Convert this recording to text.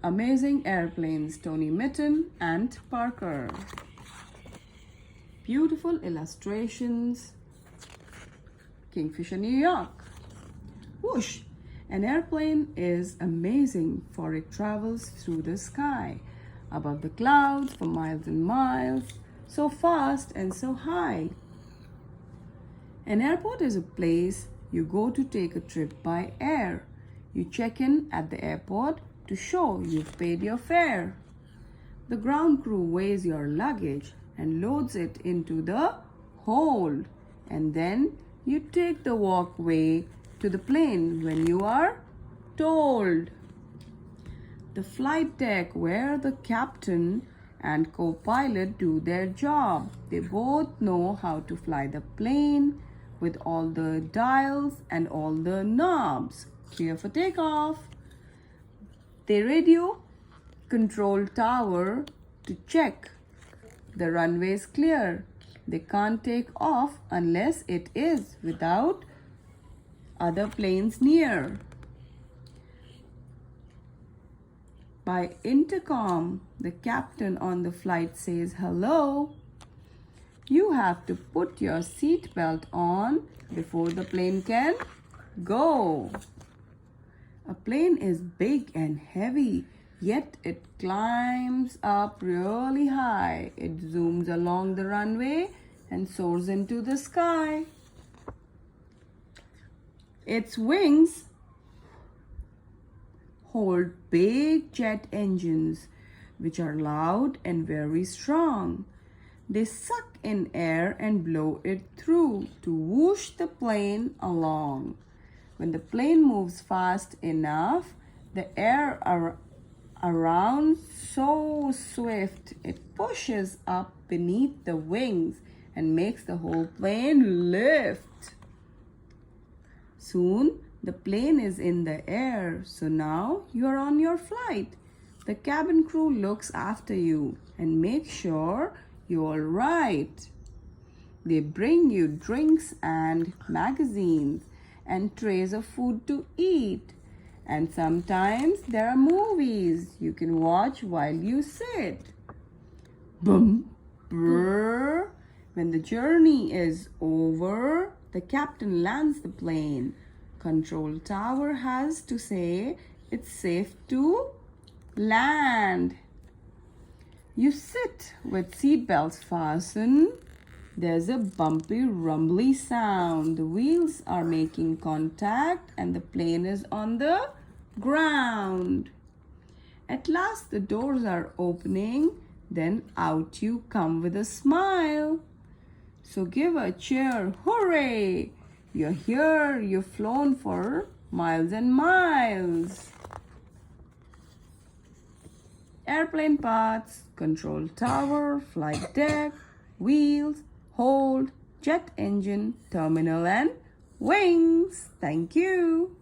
Amazing Airplanes, Tony Mitton and Parker. Beautiful illustrations, Kingfisher, New York. Whoosh! An airplane is amazing, for it travels through the sky, above the clouds for miles and miles, so fast and so high. An airport is a place you go to take a trip by air. You check in at the airport to show you've paid your fare. The ground crew weighs your luggage and loads it into the hold, and then you take the walkway to the plane when you are told. The flight deck, where the captain and co-pilot do their job. They both know how to fly the plane with all the dials and all the knobs. Clear for takeoff. The radio control tower to check the runway is clear. They can't take off unless it is without other planes near. By intercom, the captain on the flight says, "Hello, you have to put your seatbelt on before the plane can go." A plane is big and heavy, yet it climbs up really high. It zooms along the runway and soars into the sky. Its wings hold big jet engines, which are loud and very strong. They suck in air and blow it through to whoosh the plane along. When the plane moves fast enough, the air around so swift it pushes up beneath the wings and makes the whole plane lift. Soon the plane is in the air, so now you are on your flight. The cabin crew looks after you and makes sure you're all right. They bring you drinks and magazines and trays of food to eat. And sometimes there are movies you can watch while you sit. Boom, brr. When the journey is over, the captain lands the plane. Control tower has to say it's safe to land. You sit with seatbelts fastened. There's a bumpy, rumbly sound. The wheels are making contact and the plane is on the ground. At last the doors are opening, then out you come with a smile. So give a cheer, hooray! You're here, you've flown for miles and miles. Airplane parts, control tower, flight deck, wheels, hold, jet engine, terminal and wings. Thank you.